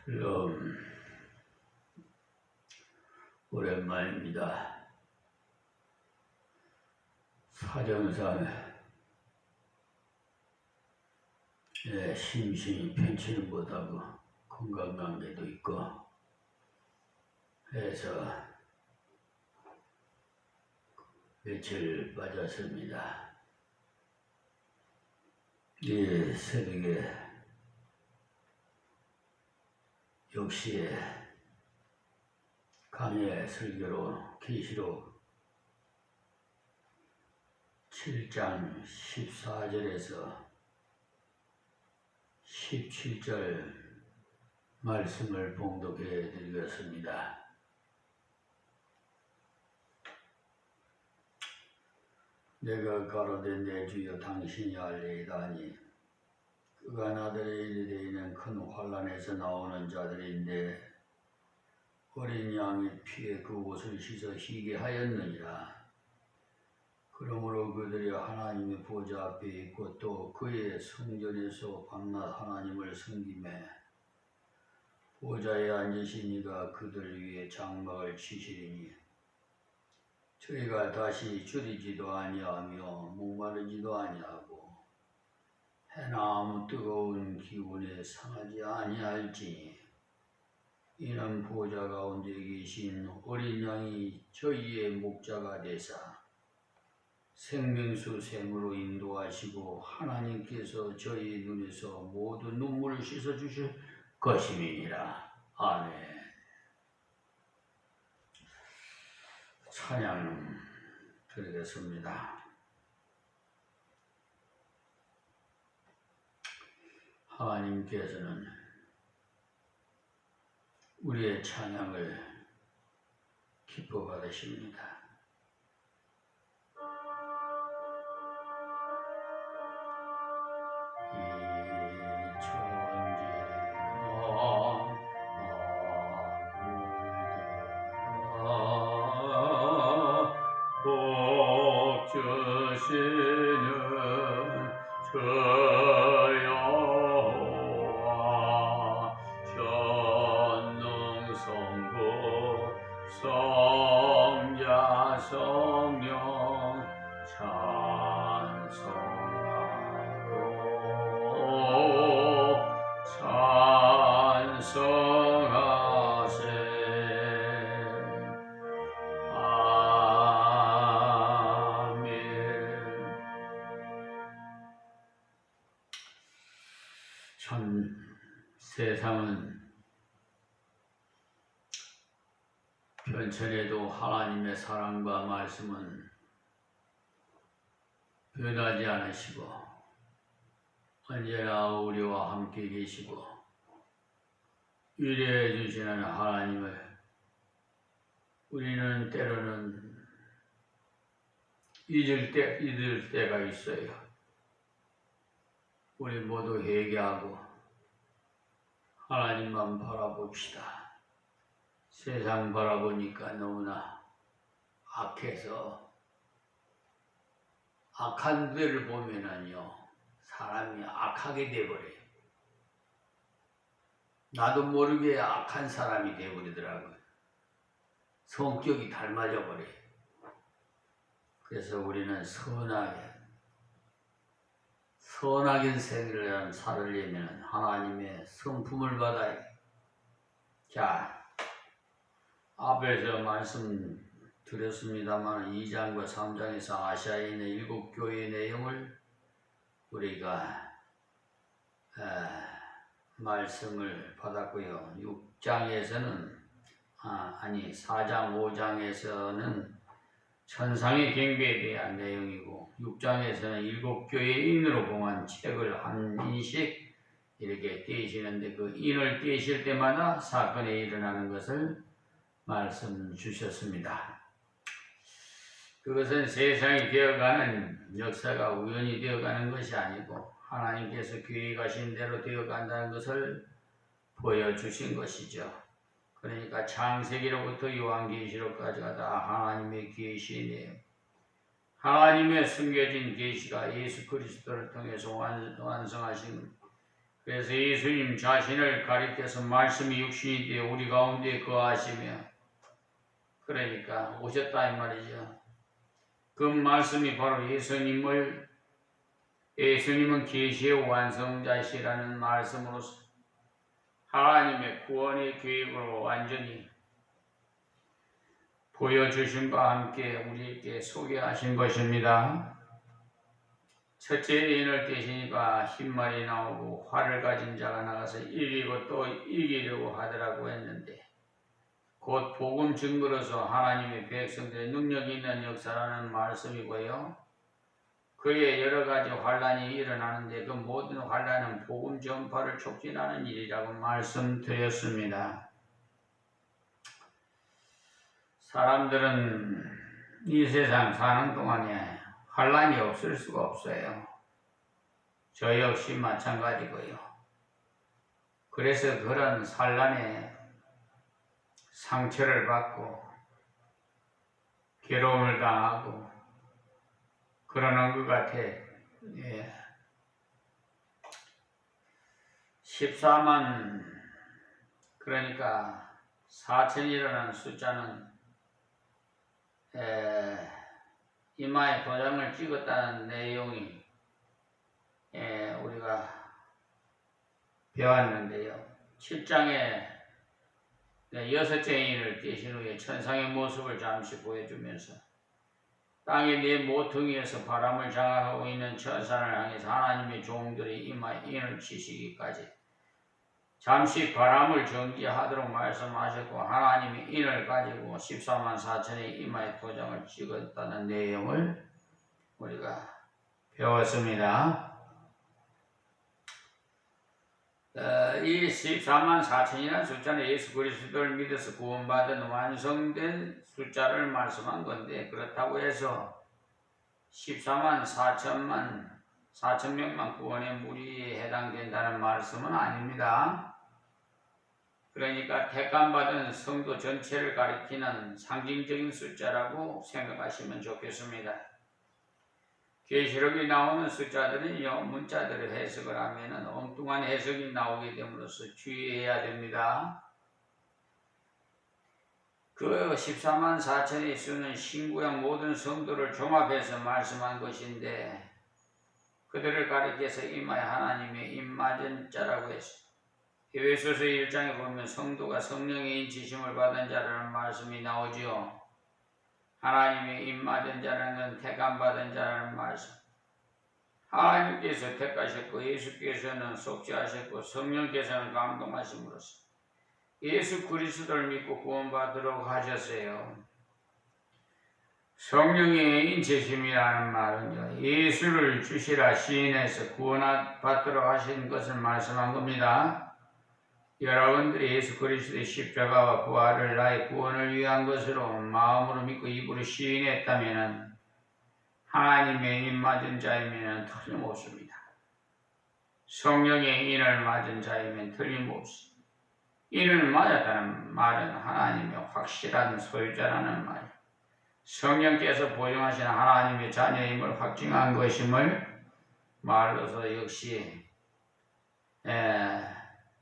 샬롬. 오랜만입니다. 사정상 심신이 편치는 못하고 건강관계도 있고 해서 며칠 빠졌습니다. 이 새벽에 6시에 강의 설교로 계시록 7장 14절에서 17절 말씀을 봉독해 드리겠습니다. 내가 가로되 내 주여 당신이 알리이다 하니 그가 나들의 이르되 이는 큰 환난에서 나오는 자들인데 어린 양의 피에 그 옷을 씻어 희게 하였느니라. 그러므로 그들이 하나님의 보좌 앞에 있고 또 그의 성전에서 밤낮 하나님을 섬기매 보좌에 앉으신 이가 그들을 위해 장막을 치시리니 저희가 다시 줄이지도 아니하며 목마르지도 아니하고 해나 아무 뜨거운 기운에 상하지 아니할지니 이는 보좌 가운데 계신 어린 양이 저희의 목자가 되사 생명수 샘으로 인도하시고 하나님께서 저희 눈에서 모든 눈물을 씻어주실 것임이니라. 아멘. 찬양 드리겠습니다. 하나님께서는 우리의 찬양을 기뻐 받으십니다. 이 천지가 복 주시는 성자 성령 찬송하세. 아멘. 세상은 변천에도 하나님의 사랑과 말씀은 변하지 않으시고 언제나 우리와 함께 계시고 위로해 주시는 하나님을 우리는 때로는 잊을 때가 있어요. 우리 모두 회개하고 하나님만 바라봅시다. 세상 바라보니까 너무나 악해서 악한 데를 보면은요 사람이 악하게 돼버려요. 나도 모르게 악한 사람이 돼버리더라고요. 성격이 닮아져 버려요. 그래서 우리는 선하게 생을 살으려면 하나님의 성품을 받아야 해요. 자, 앞에서 말씀 드렸습니다만 2장과 3장에서 아시아에 있는 7교회의 내용을 우리가 말씀을 받았고요. 4장, 5장에서는 천상의 경배에 대한 내용이고 6장에서는 7교회인으로 봉한 책을 한 인씩 이렇게 떼시는데 그 인을 떼실 때마다 사건이 일어나는 것을 말씀 주셨습니다. 그것은 세상이 되어가는 역사가 우연히 되어가는 것이 아니고 하나님께서 계획하신 대로 되어간다는 것을 보여주신 것이죠. 그러니까 창세기로부터 요한계시록까지가 다 하나님의 계시네요. 하나님의 숨겨진 계시가 예수 그리스도를 통해서 완성하신 그래서 예수님 자신을 가리켜서 말씀이 육신이 되어 우리 가운데 거하시며 그러니까 오셨다 이 말이죠. 그 말씀이 바로 예수님은 계시의 완성자시라는 말씀으로서 하나님의 구원의 계획을 완전히 보여주심과 함께 우리에게 소개하신 것입니다. 첫째 인을 떼시니까 흰말이 나오고 활을 가진 자가 나가서 이기고 또 이기려고 하더라고 했는데 곧 복음 증거로서 하나님의 백성들의 능력 있는 역사라는 말씀이고요. 그의 여러 가지 환란이 일어나는데 그 모든 환란은 복음 전파를 촉진하는 일이라고 말씀드렸습니다. 사람들은 이 세상 사는 동안에 환란이 없을 수가 없어요. 저 역시 마찬가지고요. 그래서 그런 환란에 상처를 받고 괴로움을 당하고 그러는 것 같아. 14만 그러니까 4천이라는 숫자는 이마에 도장을 찍었다는 내용이 우리가 배웠는데요. 7장에 6째 인을 떼신 후에 천상의 모습을 잠시 보여주면서 땅의 네 모퉁이에서 바람을 장악하고 있는 천산을 향해서 하나님의 종들이 이마에 인을 치시기까지 잠시 바람을 정지하도록 말씀하셨고 하나님이 인을 가지고 14만 4천의 이마에 도장을 찍었다는 내용을 우리가 배웠습니다. 이 14만 4천이라는 숫자는 예수 그리스도를 믿어서 구원받은 완성된 숫자를 말씀한 건데 그렇다고 해서 14만 4천 명만 구원의 무리에 해당된다는 말씀은 아닙니다. 그러니까 택감받은 성도 전체를 가리키는 상징적인 숫자라고 생각하시면 좋겠습니다. 계시록에 나오는 숫자들은요, 문자들을 해석을 하면 엉뚱한 해석이 나오게 됨으로써 주의해야 됩니다. 그 14만 4천의 수는 신구약 모든 성도를 종합해서 말씀한 것인데 그들을 가리켜서 이마에 하나님의 입맞은 자라고 했습니다. 에베소서 1장에 보면 성도가 성령의 인치심을 받은 자라는 말씀이 나오지요. 하나님의 입맞은 자라는 건 택함받은 자라는 말씀. 하나님께서 택하셨고 예수께서는 속죄하셨고 성령께서는 감동하심으로써 예수 그리스도를 믿고 구원받도록 하셨어요. 성령의 인치심이라는 말은요, 예수를 주시라 시인해서 구원받도록 하신 것을 말씀한 겁니다. 여러분들이 예수 그리스도의 십자가와 부활을 나의 구원을 위한 것으로 마음으로 믿고 입으로 시인했다면 하나님의 인 맞은 자이면 틀림없습니다. 성령의 인을 맞은 자이면 틀림없습니다. 인을 맞았다는 말은 하나님의 확실한 소유자라는 말, 성령께서 보증하신 하나님의 자녀임을 확증한 것임을 말로서 역시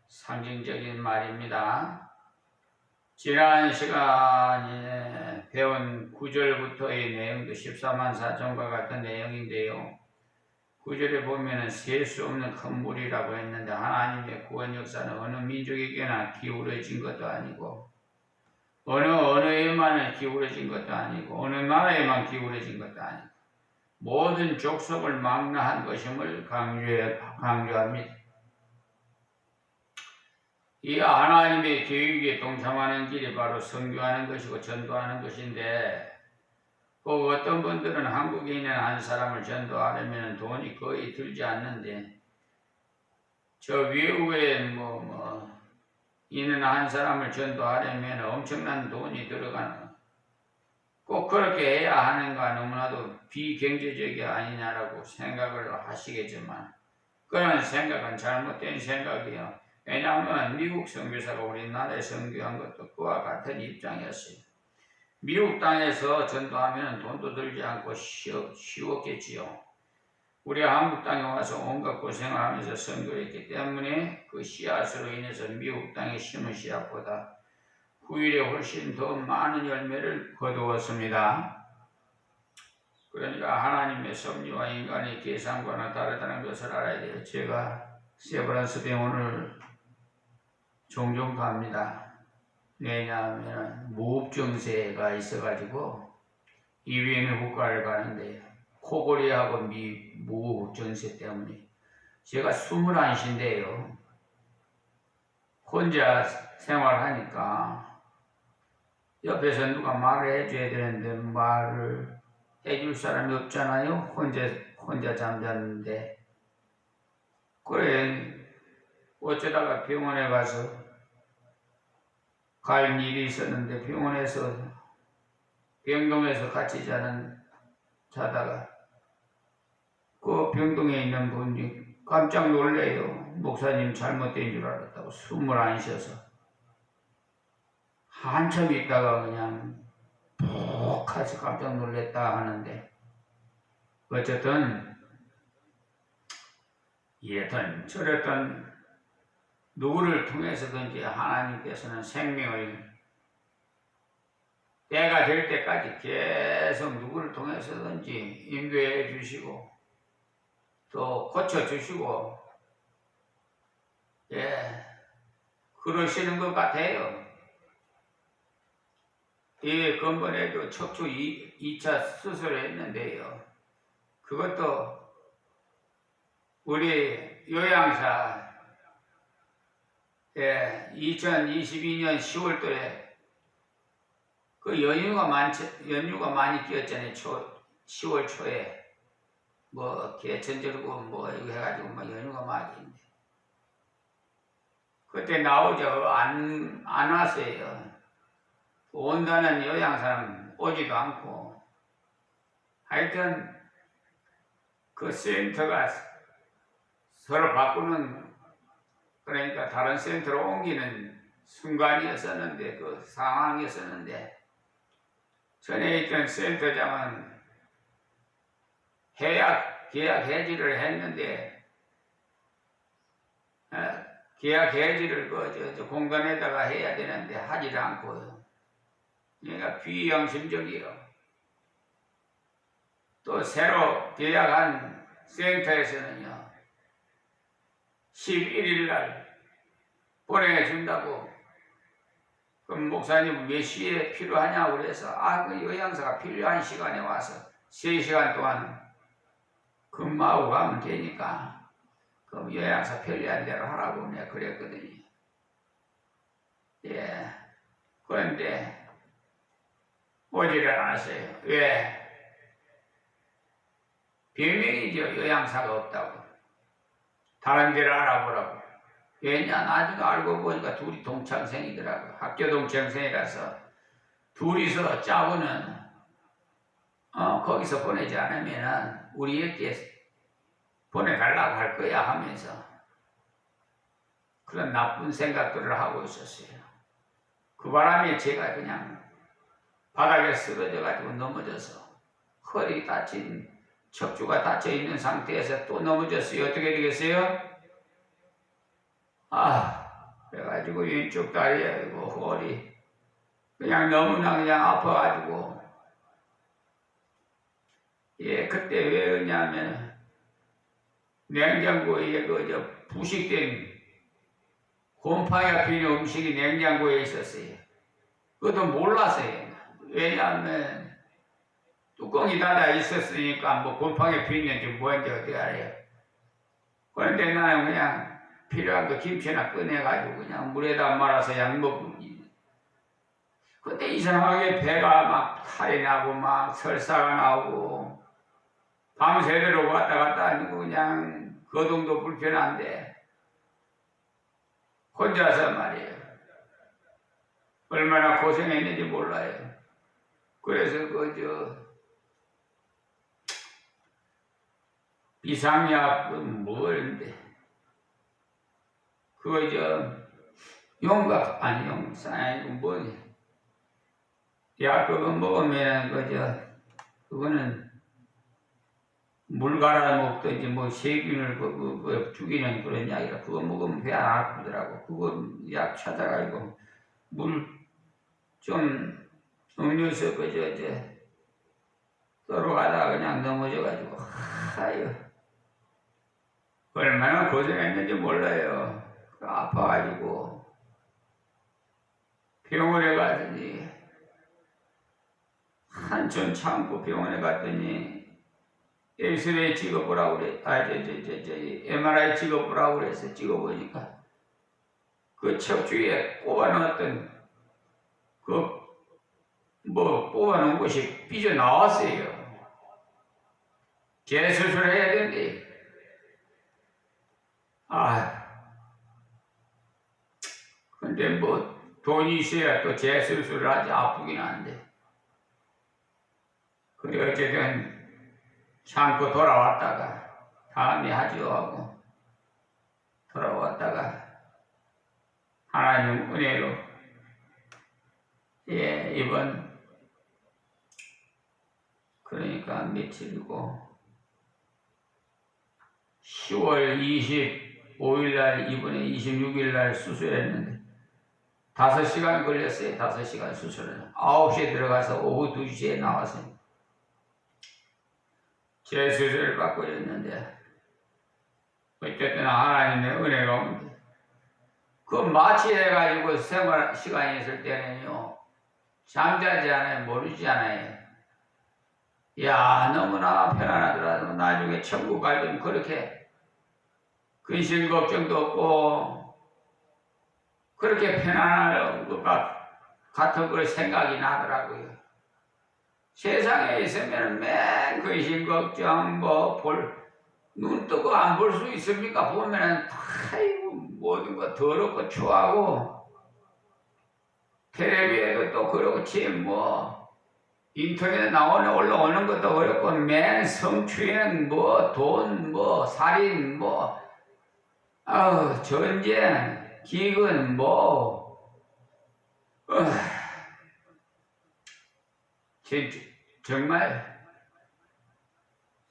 상징적인 말입니다. 지난 시간에 배운 9절부터의 내용도 14만 4천과 같은 내용인데요. 9절에 보면 셀 수 없는 큰 물이라고 했는데 하나님의 구원 역사는 어느 민족에게나 기울어진 것도 아니고 어느에만 기울어진 것도 아니고 어느 나라에만 기울어진 것도 아니고 모든 족속을 망라한 것임을 강조합니다. 이 하나님의 계획에 동참하는 길이 바로 선교하는 것이고 전도하는 것인데 꼭 어떤 분들은 한국에 있는 한 사람을 전도하려면 돈이 거의 들지 않는데 저 외국에 있는 한 사람을 전도하려면 엄청난 돈이 들어가는 꼭 그렇게 해야 하는가 너무나도 비경제적이 아니냐라고 생각을 하시겠지만 그런 생각은 잘못된 생각이에요. 왜냐하면 미국 선교사가 우리나라에 선교한 것도 그와 같은 입장이었어요. 미국 땅에서 전도하면 돈도 들지 않고 쉬웠겠지요. 우리 한국 땅에 와서 온갖 고생을 하면서 선교했기 때문에 그 씨앗으로 인해서 미국 땅에 심은 씨앗보다 후일에 훨씬 더 많은 열매를 거두었습니다. 그러니까 하나님의 섭리와 인간의 계산과는 다르다는 것을 알아야 돼요. 제가 세브란스 병원을 종종 갑니다. 왜냐하면 무흡증세가 있어가지고 이비인후 국가를 가는데 코골이하고 무흡증세 때문에 제가 21인데요. 혼자 생활하니까 옆에서 누가 말을 해줘야 되는데 말을 해줄 사람이 없잖아요. 혼자 잠잤는데. 그래 어쩌다가 병원에 가서 갈 일이 있었는데 병원에서 병동에서 같이 자다가 그 병동에 있는 분이 깜짝 놀래요. 목사님 잘못된 줄 알았다고 숨을 안 쉬어서 한참 있다가 그냥 푹 하서 깜짝 놀랬다 하는데 어쨌든 이랬든 저랬든 누구를 통해서든지 하나님께서는 생명을 때가 될 때까지 계속 누구를 통해서든지 인도해 주시고 또 고쳐주시고 그러시는 것 같아요. 근본에도 척추 2차 수술을 했는데요. 그것도 우리 요양사 2022년 10월달에 그 연휴가 많이 끼었잖아요. 10월 초에 뭐 개천절고 뭐 이거 해가지고 막 연휴가 많이 있는데 그때 나오죠. 안 왔어요. 온다는 요양사람 오지도 않고 하여튼 그 센터가 서로 바꾸는 그러니까 다른 센터로 옮기는 순간이었었는데 그 상황이었었는데 전에 있던 센터장은 계약 해지를 했는데 계약 해지를 그 공간에다가 해야 되는데 하지를 않고요. 그러니까 비양심적이요. 또 새로 계약한 센터에서는요 11일 날 보내준다고 그럼 목사님 몇 시에 필요하냐고 그래서 그 요양사가 필요한 시간에 와서 3시간 동안 근무하고 가면 되니까 그럼 요양사 편리한 대로 하라고 내가 그랬거든요. 그런데 오지를 않았어요. 왜? 변명이죠. 요양사가 없다고. 다른 데를 알아보라고. 왜냐? 나중에 알고 보니까 둘이 동창생이더라고. 학교 동창생이라서 둘이서 짜고는 거기서 보내지 않으면 우리에게 보내달라고 할 거야 하면서 그런 나쁜 생각들을 하고 있었어요. 그 바람에 제가 그냥 바닥에 쓰러져 가지고 넘어져서 허리 다친 척추가 닫혀 있는 상태에서 또 넘어졌어요. 어떻게 되겠어요? 그래가지고 왼쪽 다리에 허리 그냥 너무나 그냥 아파가지고 그때 왜 그러냐면 냉장고에 부식된 곰팡이가 피는 음식이 냉장고에 있었어요. 그것도 몰랐어요. 왜냐하면 뚜껑이 닫아 있었으니까 뭐 곰팡이 피는지 뭔지 어떻게 알아요. 그런데 나는 그냥 필요한 거 김치나 꺼내가지고 그냥 물에다 말아서 약 먹고 그때 이상하게 배가 막 탈이 나고 막 설사가 나오고 밤새도록 왔다 갔다 하고 그냥 거동도 불편한데 혼자서 말이에요. 얼마나 고생했는지 몰라요. 그래서 비상약 뭐인데 용각 아니 용산 뭐니 약 그거 먹으면 그거는 물 갈아 먹든지 뭐 세균을 죽이는 그런 약이라 그거 먹으면 배 안 아프더라고. 그거 약 찾아가지고 물 좀 음료수 서로 가다가 그냥 넘어져가지고 아유 얼마나 고생했는지 몰라요. 아파가지고 병원에 갔더니 한참 참고 병원에 갔더니 엑스레이 찍어보라고 그래. MRI 찍어보라고 그래서 찍어보니까 그 척추에 꼽아놓았던 뽑아놓은 것이 삐져나왔어요. 재수술을 해야 되는데 근데 뭐 돈이 있어야 또 재수술을 하지. 아프긴 한데 그래 어쨌든 참고 돌아왔다가 다음에 하지요 하고 돌아왔다가 하나님 은혜로 이번 그러니까 며칠이고 10월 25일날 이번에 26일날 수술했는데 5시간 걸렸어요. 5시간 수술을 9시에 들어가서 오후 2시에 나왔어요. 제 수술을 받고 있는데 어쨌든 하나님의 은혜가 온데 그 마취해가지고 생활 시간이 있을 때는요 잠자지 않아요. 모르지 않아요. 야 너무나 편안하더라도 나중에 천국 갈 때는 그렇게 근심 걱정도 없고 그렇게 편안할 것 같은 그 생각이 나더라고요. 세상에 있으면 맨 근심 걱정 눈 뜨고 안 볼 수 있습니까? 보면은 아이고 모든 거 더럽고 추하고 텔레비에도 또 그렇지 인터넷에 올라오는 것도 어렵고 맨 성추행 돈 살인 전쟁 기근 정말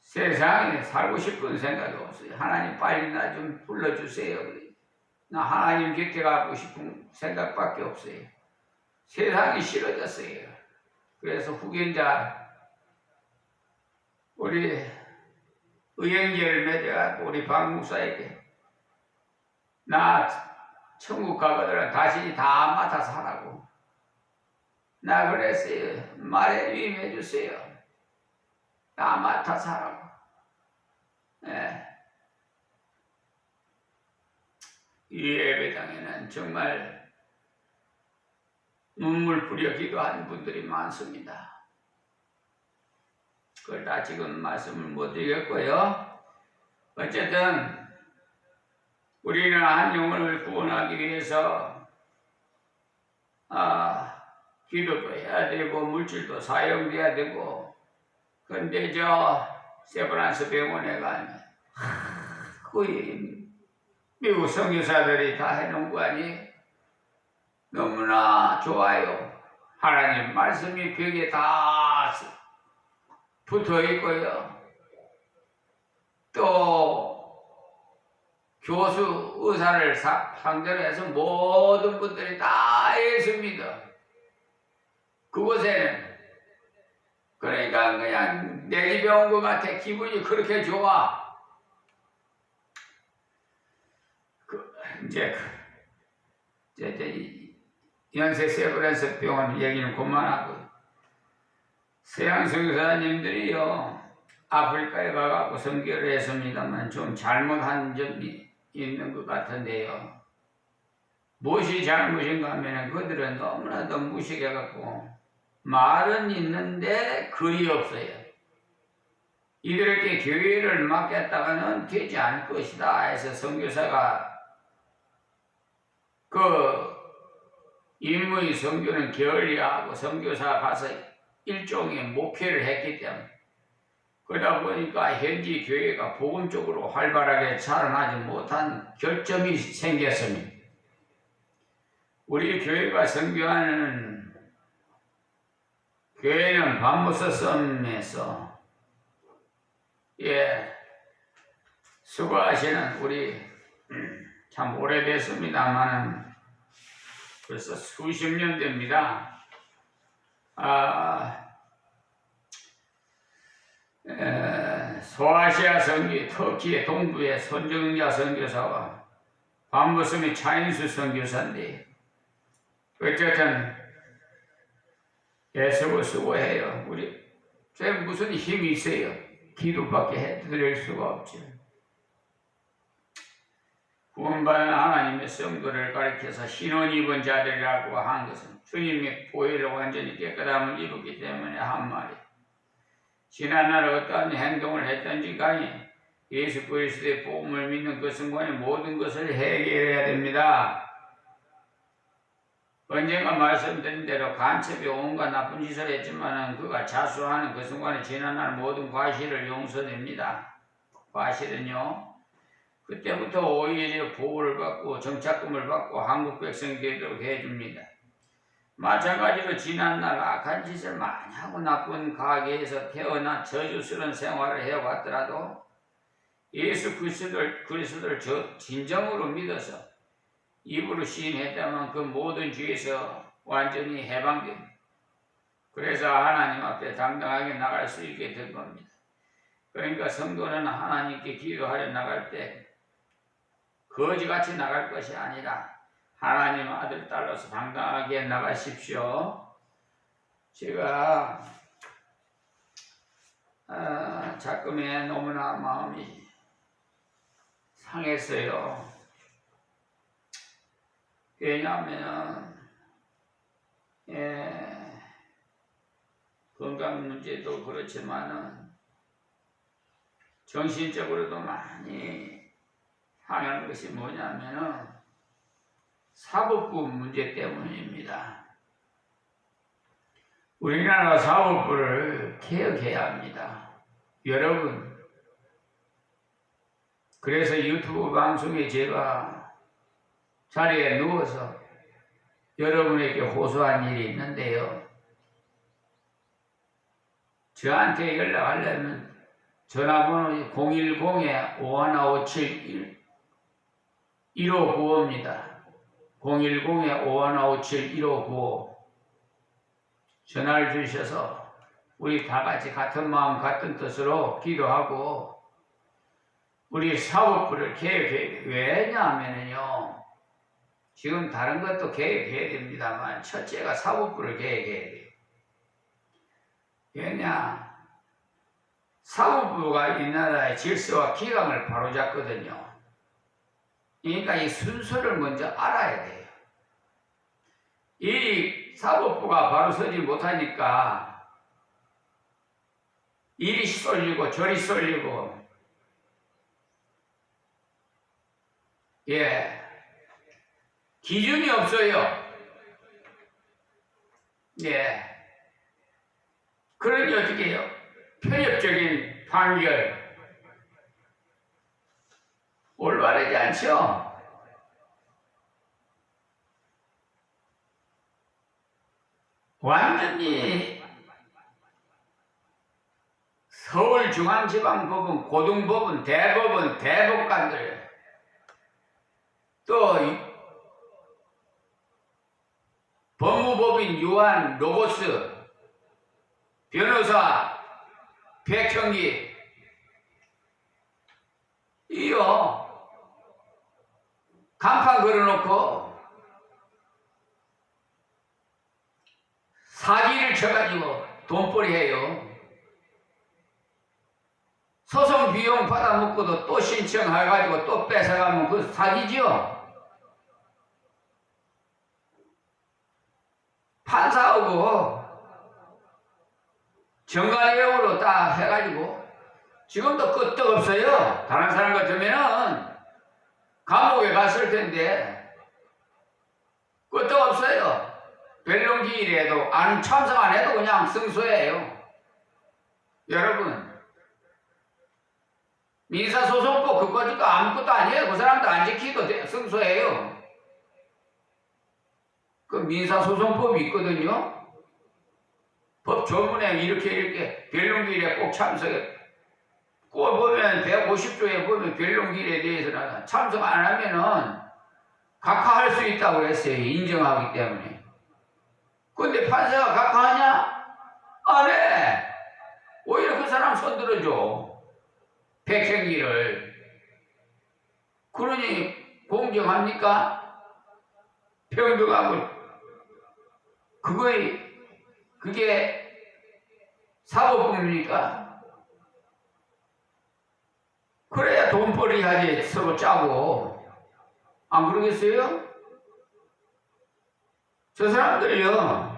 세상에 살고 싶은 생각이 없어요. 하나님 빨리 나 좀 불러주세요. 나 하나님 곁에 가고 싶은 생각밖에 없어요. 세상이 싫어졌어요. 그래서 후견자 우리 의형제를 맺어갖고 우리 박 목사에게 나 천국 가거든 다시 다 맡아서 하라고 나 그랬어요. 말에 위임해 주세요. 다 맡아서 하라고. 이 예배당에는 정말 눈물 뿌려 기도하는 분들이 많습니다. 그걸 다 지금 말씀을 못 드리겠고요. 어쨌든 우리는 한 영혼을 구원하기 위해서 기도도 해야 되고 물질도 사용돼야 되고 근데 세브란스 병원에 가면 거의 미국 선교사들이 다 해놓은 거 아니? 너무나 좋아요. 하나님 말씀이 벽에 다 붙어 있고요. 또 교수 의사를 상대로 해서 모든 분들이 다 예수 믿어. 그곳에는 그러니까 그냥 내 집에 온 것 같아. 기분이 그렇게 좋아. 이제 연세 세브란스 병원 얘기는 그만하고 서양 선교사님들이요 아프리카에 가갖고 선교를 했습니다만 좀 잘못한 점이 있는 것 같은데요. 무엇이 잘못인가 하면 그들은 너무나도 무식해갖고 말은 있는데 글이 없어요. 이들에게 교회를 맡겼다가는 되지 않을 것이다 해서 선교사가 임무의 선교는 게을리하고 선교사가 가서 일종의 목회를 했기 때문에 그러다 보니까 현지 교회가 복음적으로 활발하게 자라나지 못한 결점이 생겼습니다. 우리 교회가 선교하는 교회는 밤무서 섬에서 예, 수고하시는 우리 참 오래됐습니다만은 벌써 수십 년 됩니다. 소아시아 선교, 터키의 동부의 손정자 선교사와 반무스미 차인수 선교사인데 어쨌든 애쓰고 수고해요. 우리 제가 무슨 힘이 있어요? 기도밖에 해드릴 수가 없죠. 구원받은 하나님의 성도를 가리켜서 신원 입은 자들이라고 한 것은 주님의 보혈을 완전히 깨끗함을 입었기 때문에 한 말이. 지난날 어떠한 행동을 했든지 간에 예수 그리스도의 복음을 믿는 그 순간에 모든 것을 해결해야 됩니다. 언젠가 말씀드린 대로 간첩이 온갖 나쁜 짓을 했지만 그가 자수하는 그 순간에 지난날 모든 과실을 용서됩니다. 과실은요. 그때부터 오히려 보호를 받고 정착금을 받고 한국 백성이 되도록 해줍니다. 마찬가지로 지난날 악한 짓을 많이 하고 나쁜 가게에서 태어나 저주스러운 생활을 해왔더라도 예수 그리스도를 진정으로 믿어서 입으로 시인했다면 그 모든 죄에서 완전히 해방됩니다. 그래서 하나님 앞에 당당하게 나갈 수 있게 될 겁니다. 그러니까 성도는 하나님께 기도하려 나갈 때 거지같이 나갈 것이 아니라 하나님 아들 딸로서 당당하게 나가십시오. 제가 자꾸에 너무나 마음이 상했어요. 왜냐하면 건강 문제도 그렇지만은 정신적으로도 많이 상한 것이 뭐냐면은 사법부 문제 때문입니다. 우리나라 사법부를 개혁해야 합니다. 여러분, 그래서 유튜브 방송에 제가 자리에 누워서 여러분에게 호소한 일이 있는데요. 저한테 연락하려면 전화번호 010-5157-1595입니다. 010-5157-1595 전화를 주셔서 우리 다 같이 같은 마음 같은 뜻으로 기도하고 우리 사법부를 개혁해야 돼요. 왜냐하면요 지금 다른 것도 개혁해야 됩니다만 첫째가 사법부를 개혁해야 돼요. 왜냐 사법부가 이 나라의 질서와 기강을 바로잡거든요. 그러니까 이 순서를 먼저 알아야 돼요. 이 사법부가 바로 서지 못하니까 이리 쏠리고 저리 쏠리고 기준이 없어요. 그러니 어떻게 해요? 편협적인 판결 올바르지 않죠? 완전히 서울중앙지방법원, 고등법원, 대법원, 대법관들 또 법무법인 유한, 로고스, 변호사, 백형기 이요 간판 걸어놓고 사기를 쳐가지고 돈벌이 해요. 소송 비용 받아먹고도 또 신청해가지고 또 뺏어가면 그 사기죠. 판사하고 정관예우로 다 해가지고 지금도 끄떡없어요. 다른 사람 같으면은 감옥에 갔을 텐데 끄떡없어요. 변론기일에도 안 참석 안 해도 그냥 승소해요. 여러분 민사소송법 그거니까 아무것도 아니에요. 그 사람도 안 지키고 승소해요. 그 민사소송법이 있거든요. 법 조문에 이렇게 변론기일에 꼭 참석해 꼭 보면 150조에 보면 변론길에 대해서는 참석 안 하면은 각하할 수 있다고 했어요. 인정하기 때문에. 근데 판사가 각하하냐? 안 해. 오히려 그 사람 손들어줘. 백행기를. 그러니 공정합니까? 평등하고 그게 사법부입니까? 그래야 돈벌이 하지 서로 짜고. 안 그러겠어요? 저 사람들이요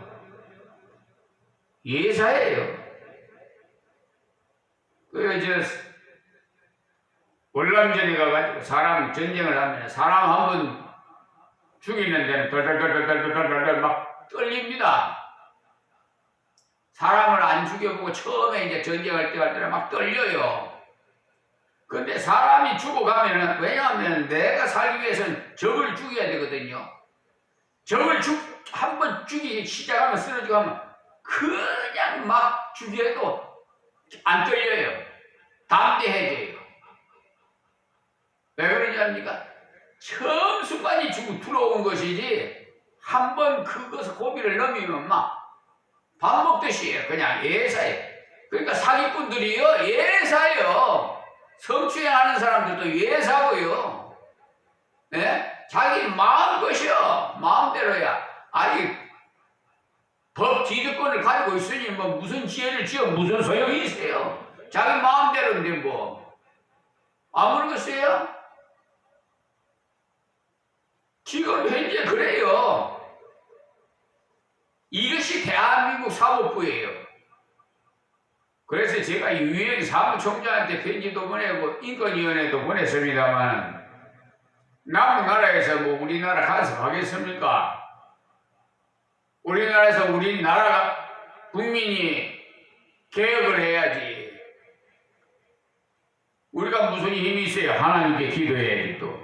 예사예요. 월남전에 가가지고 사람 전쟁을 하면 사람 한 번 죽이는 데는 덜덜덜덜덜덜덜 막 떨립니다. 사람을 안 죽여보고 처음에 이제 전쟁할 때 할 때는 막 떨려요. 근데 사람이 죽어가면은, 왜냐하면 내가 살기 위해서는 적을 죽여야 되거든요. 적을 한 번 죽이기 시작하면 쓰러지고 하면 그냥 막 죽여도 안 떨려요. 담대해져요. 왜 그러지 않습니까? 처음 순간이 죽고 들어온 것이지 한 번 그것을 고비를 넘기면 막 밥 먹듯이 그냥 예사예요. 그러니까 사기꾼들이요 예사예요. 성추행하는 사람들도 예사고요. 네? 자기 마음것이요. 마음대로야. 아니 법 기득권을 가지고 있으니 뭐 무슨 지혜를 지어 무슨 소용이 있어요. 자기 마음대로인데 뭐. 안 그러겠어요? 지금 현재 그래요. 이것이 대한민국 사법부예요. 그래서 제가 유엔 사무총장한테 편지도 보내고 인권위원회도 보냈습니다만 남은 나라에서 뭐 우리나라 간섭하겠습니까? 우리나라에서 우리나라가 국민이 개혁을 해야지. 우리가 무슨 힘이 있어요? 하나님께 기도해야지 또.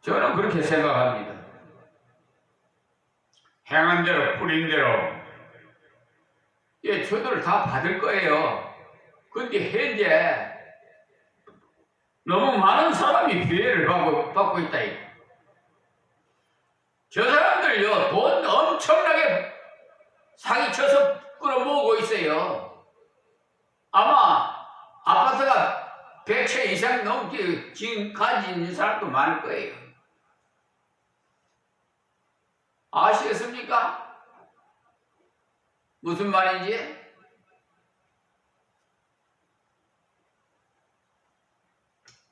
저는 그렇게 생각합니다. 행한 대로 뿌린 대로 예, 저들 다 받을 거예요. 근데 현재 너무 많은 사람이 피해를 받고 있다. 저 사람들요 돈 엄청나게 사기쳐서 끌어모으고 있어요. 아마 아파트가 100채 이상 넘게 지금 가진 사람도 많을 거예요. 아시겠습니까? 무슨 말인지?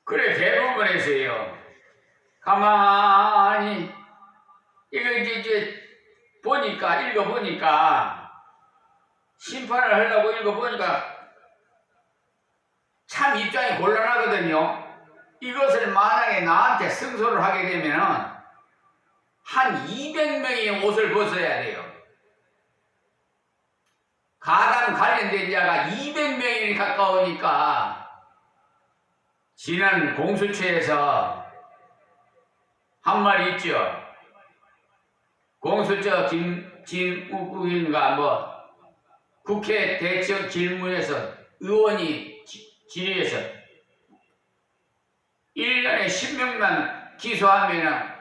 그래 대부분에서요 가만히 이거 이제 읽어보니까 심판을 하려고 읽어보니까 참 입장이 곤란하거든요. 이것을 만약에 나한테 승소를 하게 되면은 한 200명의 옷을 벗어야 돼요. 가담 관련된 자가 200명이 가까우니까 지난 공수처에서 한 말이 있죠. 공수처 김우국인가 뭐 국회 대책 질문에서 의원이 질의해서 1년에 10명만 기소하면은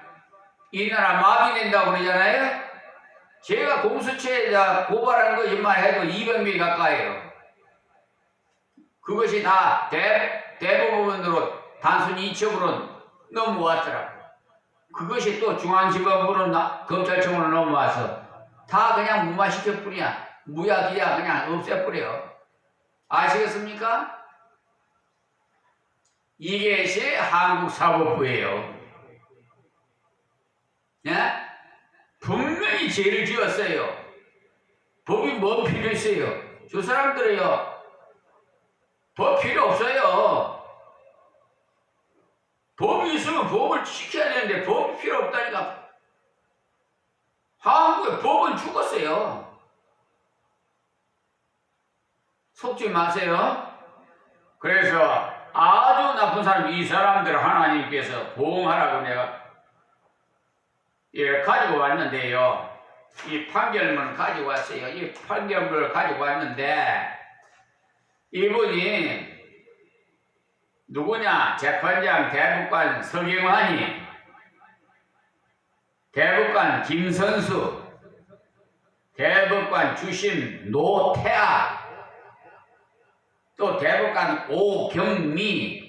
이 나라 마비된다고 그러잖아요. 제가 공수처에다 고발한 것만 해도 200명이 가까이에요. 그것이 다 대법원으로 단순히 이첩으로 넘어왔더라고요. 그것이 또 중앙지법으로 검찰청으로 넘어와서 다 그냥 무마시켜뿌리냐. 무야기야 그냥 없애뿌려. 아시겠습니까? 이것이 한국 사법부예요. 예? 분명히 죄를 지었어요. 법이 뭐 필요 있어요? 저 사람들은요 법 필요 없어요. 법이 있으면 법을 지켜야 되는데 법이 필요 없다니까. 한국의 법은 죽었어요. 속지 마세요. 그래서 아주 나쁜 사람, 이 사람들 하나님께서 보응하라고 내가 가지고 왔는데요. 이 판결문을 가지고 왔어요. 이 판결문을 가지고 왔는데 이분이 누구냐? 재판장 대법관 서경환이, 대법관 김선수, 대법관 주심 노태아, 또 대법관 오경미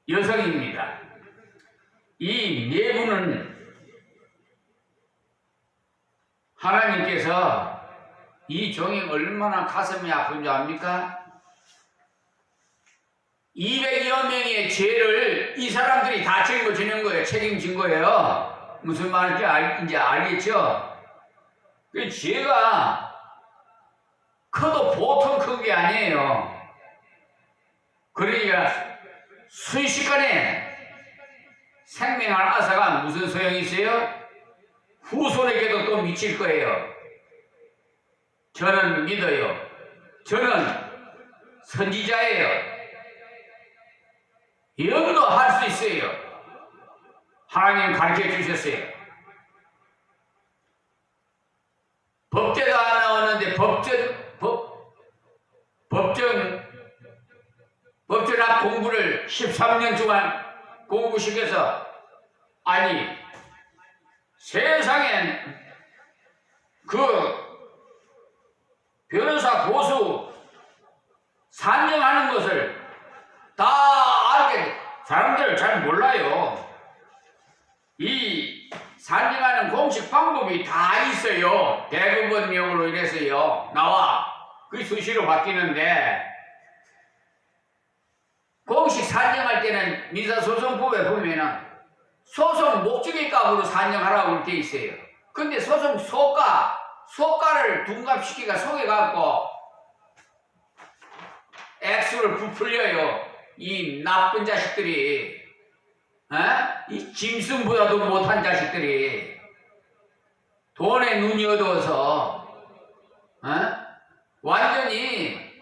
여성입니다. 이 네 분은 하나님께서 이 종이 얼마나 가슴이 아픈 줄 압니까? 200여 명의 죄를 이 사람들이 다 책임지는 거예요. 책임진 거예요. 무슨 말인지 이제 알겠죠? 그 죄가 커도 보통 큰 게 아니에요. 그러니까 순식간에 생명을 앗아가 무슨 소용이 있어요? 후손에게도 또 미칠 거예요. 저는 믿어요. 저는 선지자예요. 영도 할 수 있어요. 하나님 가르쳐 주셨어요. 법제도 안 나오는데 법전학 공부를 13년 동안 공부시켜서, 아니 세상엔 그 변호사 고수 산정하는 것을 다 알게, 사람들 잘 몰라요. 이 산정하는 공식 방법이 다 있어요. 대법원명으로 이래서요 나와 그 수시로 바뀌는데, 공식 산정할 때는 민사소송법에 보면은 소송 목적의 값으로 산정하라고 돼 있어요. 근데 소송 소가를 둔갑시키가 속여갖고 액수를 부풀려요. 이 나쁜 자식들이, 이 짐승보다도 못한 자식들이 돈에 눈이 어두워서 완전히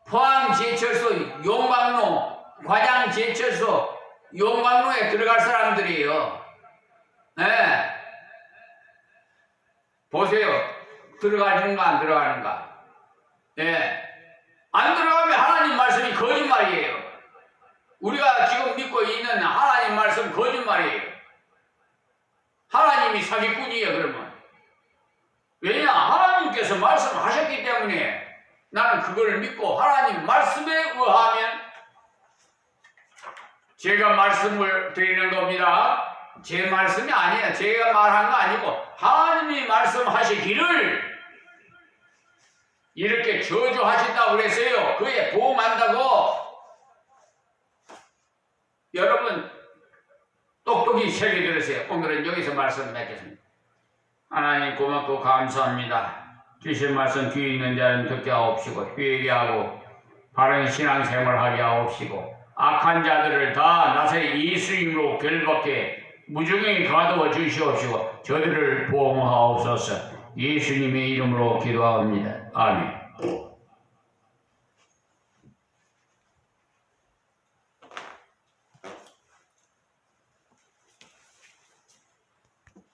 포항제철소 용광로, 과장제철소 용광로에 들어갈 사람들이에요. 보세요. 들어가는가 안 들어가는가. 안 들어가면 하나님 말씀이 거짓말이에요. 우리가 지금 믿고 있는 하나님 말씀 거짓말이에요. 하나님이 사기꾼이에요. 그러면 왜냐? 하나님께서 말씀하셨기 때문에 나는 그걸 믿고 하나님 말씀에 의하면 제가 말씀을 드리는 겁니다. 제 말씀이 아니에요. 제가 말한 거 아니고 하나님이 말씀하시기를 이렇게 저주하신다고 그랬어요. 그에 보응한다고. 여러분 똑똑히 새겨 들으세요. 오늘은 여기서 말씀 맺겠습니다. 하나님 고맙고 감사합니다. 주신 말씀 귀 있는 자는 듣게 하옵시고, 회개하고 바른 신앙생활하게 하옵시고, 악한 자들을 다 나사렛 예수님으로 결박해 무중에 가두어 주시옵시고, 저들을 보호하옵소서. 예수님의 이름으로 기도합니다. 아멘.